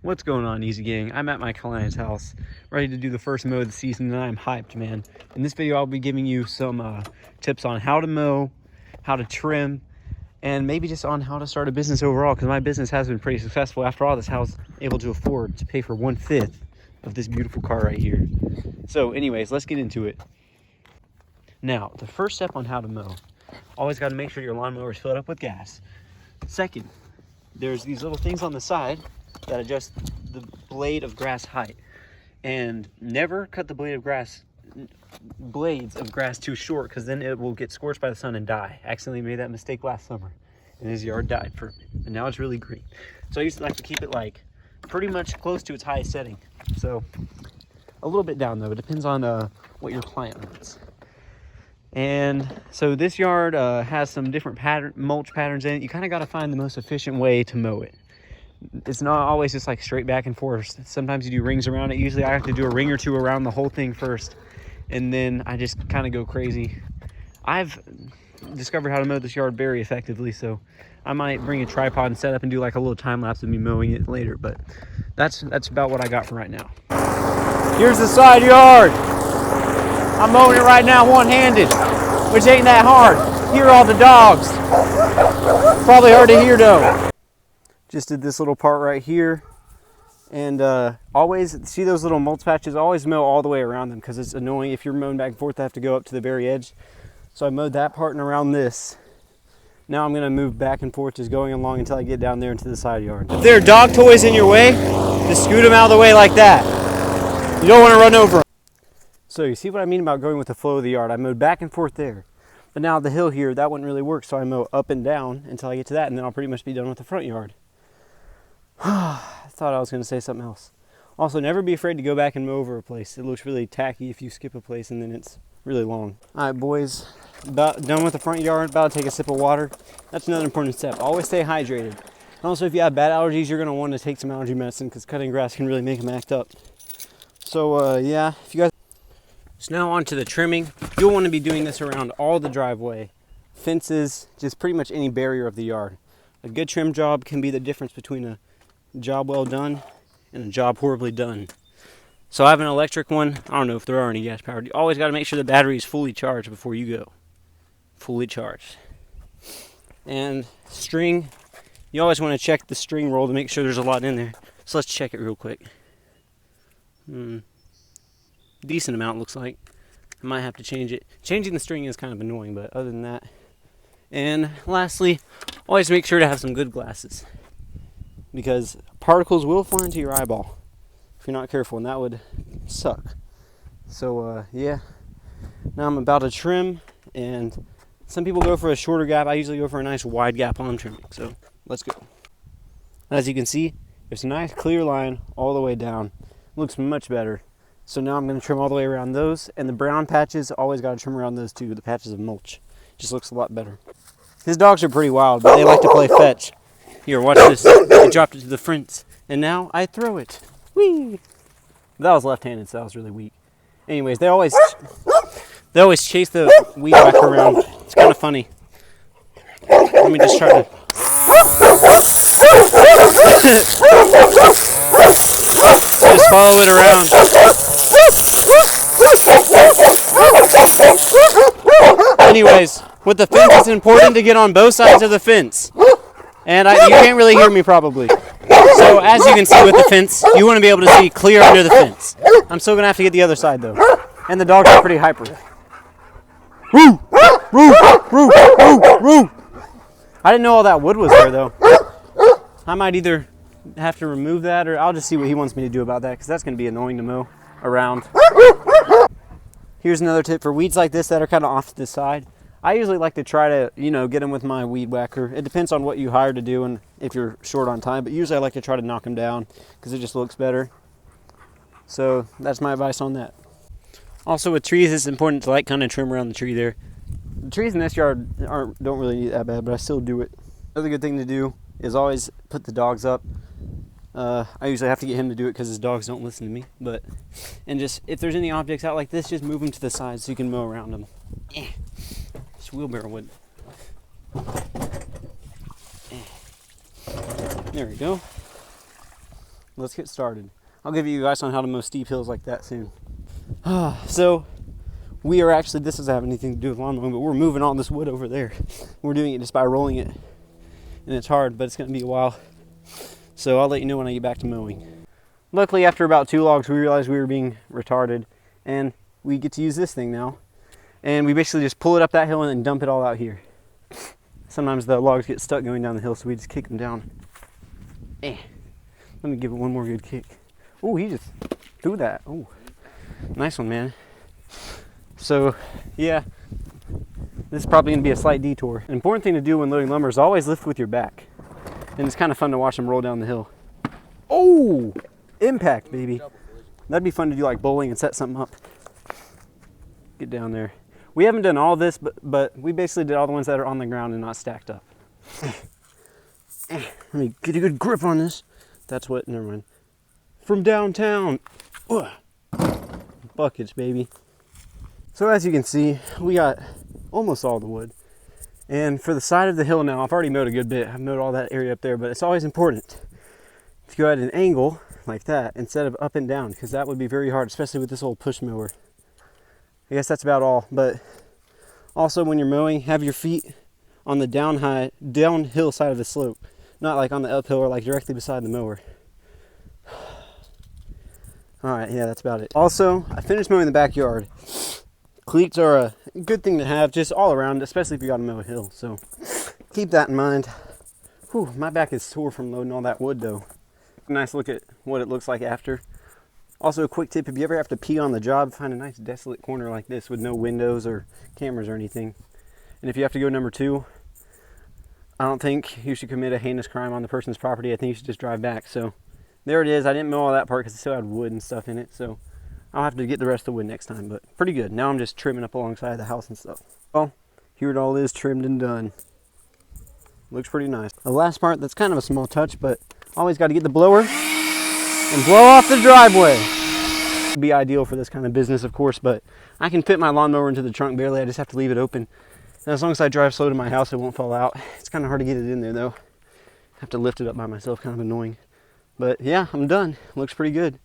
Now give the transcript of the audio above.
What's going on, Easy Gang? I'm at my client's house, ready to do the first mow of the season, and I'm hyped, man. In this video, I'll be giving you some tips on how to mow, how to trim, and maybe just on how to start a business overall, because my business has been pretty successful. After all, this house able to afford to pay for 1/5 of this beautiful car right here. So anyways, let's get into it. Now, the first step on how to mow, always got to make sure your lawnmower is filled up with gas. Second, there's these little things on the side that adjust the blade of grass height, and never cut the blades of grass too short, because then it will get scorched by the sun and die. I accidentally made that mistake last summer and his yard died for me, and now it's really green. So I used to like to keep it like pretty much close to its highest setting, so a little bit down though. It depends on what your client wants. And so this yard has some different mulch patterns in it. You kind of got to find the most efficient way to mow it. It's not always just like straight back and forth. Sometimes you do rings around it. Usually I have to do a ring or two around the whole thing first, and then I just kind of go crazy. I've discovered how to mow this yard very effectively, so I might bring a tripod and set up and do like a little time lapse of me mowing it later, but that's about what I got for right now. Here's the side yard. I'm mowing it right now one-handed, which ain't that hard. Hear all the dogs. Probably hard to hear though. Just did this little part right here, and always see those little mulch patches. Always mow all the way around them, because it's annoying if you're mowing back and forth to have to go up to the very edge. So I mowed that part and around this. Now I'm going to move back and forth, just going along until I get down there into the side yard. If there are dog toys in your way, just scoot them out of the way like that. You don't want to run over them. So you see what I mean about going with the flow of the yard. I mowed back and forth there, but now the hill here, that wouldn't really work, so I mow up and down until I get to that, and then I'll pretty much be done with the front yard. I thought I was going to say something else. Also, never be afraid to go back and mow over a place. It looks really tacky if you skip a place and then it's really long. All right, boys, about done with the front yard, about to take a sip of water. That's another important step. Always stay hydrated. And also, if you have bad allergies, you're going to want to take some allergy medicine, because cutting grass can really make them act up. So, yeah, if you guys... So now on to the trimming. You'll want to be doing this around all the driveway, fences, just pretty much any barrier of the yard. A good trim job can be the difference between a job well done and a job horribly done. So I have an electric one. I don't know if there are any gas powered. You always got to make sure the battery is fully charged before you go. Fully charged. And string, you always want to check the string roll to make sure there's a lot in there. So let's check it real quick. Decent amount, looks like. I might have to change it. Changing the string is kind of annoying, but other than that. And lastly, always make sure to have some good glasses, because particles will fly into your eyeball if you're not careful, and that would suck. So yeah, now I'm about to trim, and some people go for a shorter gap. I usually go for a nice wide gap on trimming, so let's go. As you can see, there's a nice clear line all the way down. Looks much better. So now I'm going to trim all the way around those, and the brown patches, always got to trim around those too, the patches of mulch. Just looks a lot better. His dogs are pretty wild, but they like to play fetch. Here, watch this. I dropped it to the fence, and now I throw it. Whee! That was left-handed, so that was really weak. Anyways, they always chase the weed whacker around. It's kind of funny. Let me just try to... just follow it around. Anyways, with the fence, it's important to get on both sides of the fence. And you can't really hear me probably. So as you can see with the fence, you want to be able to see clear under the fence. I'm still going to have to get the other side though. And the dogs are pretty hyper. Woo! Woo! Woo! Woo! Woo! I didn't know all that wood was there though. I might either have to remove that, or I'll just see what he wants me to do about that, because that's going to be annoying to mow around. Here's another tip for weeds like this that are kind of off to the side. I usually like to try to, get them with my weed whacker. It depends on what you hire to do and if you're short on time, but usually I like to try to knock them down because it just looks better. So that's my advice on that. Also with trees, it's important to kind of trim around the tree there. The trees in this yard don't really need that bad, but I still do it. Another good thing to do is always put the dogs up. I usually have to get him to do it because his dogs don't listen to me. And just, if there's any objects out like this, just move them to the side so you can mow around them. It's wheelbarrow wood. There we go. let's get started. I'll give you advice on how to mow steep hills like that soon. So we are actually, this doesn't have anything to do with lawn mowing, but we're moving all this wood over there. We're doing it just by rolling it. And it's hard, but it's gonna be a while. So I'll let you know when I get back to mowing. Luckily, after about 2 logs, we realized we were being retarded, and we get to use this thing now. And we basically just pull it up that hill and then dump it all out here. Sometimes the logs get stuck going down the hill, so we just kick them down. Let me give it one more good kick. Oh, he just threw that. Oh, nice one, man. So, yeah, this is probably gonna be a slight detour. An important thing to do when loading lumber is always lift with your back. And it's kind of fun to watch them roll down the hill. Oh, impact, baby. That'd be fun to do like bowling and set something up. Get down there. We haven't done all this, but we basically did all the ones that are on the ground and not stacked up. Let me get a good grip on this. That's what, never mind. From downtown. Ugh. Buckets, baby. So as you can see, we got almost all the wood. And for the side of the hill now, I've already mowed a good bit. I've mowed all that area up there, but it's always important to go at an angle like that instead of up and down, because that would be very hard, especially with this old push mower. I guess that's about all. But also when you're mowing, have your feet on the downhill side of the slope, not like on the uphill or like directly beside the mower. All right, yeah, that's about it. Also, I finished mowing the backyard. Cleats are a good thing to have just all around, especially if you gotta mow a hill. So keep that in mind. Whew, my back is sore from loading all that wood though. A nice look at what it looks like after. Also a quick tip, if you ever have to pee on the job, find a nice desolate corner like this with no windows or cameras or anything. And if you have to go number 2, I don't think you should commit a heinous crime on the person's property. I think you should just drive back. So there it is. I didn't mow all that part because it still had wood and stuff in it. So I'll have to get the rest of the wood next time, but pretty good. Now I'm just trimming up alongside the house and stuff. Well, here it all is, trimmed and done. Looks pretty nice. The last part, that's kind of a small touch, but always got to get the blower and blow off the driveway. It'd be ideal for this kind of business, of course, but I can fit my lawnmower into the trunk barely. I just have to leave it open. And as long as I drive slow to my house, it won't fall out. It's kind of hard to get it in there though. I have to lift it up by myself, kind of annoying. But yeah, I'm done. Looks pretty good.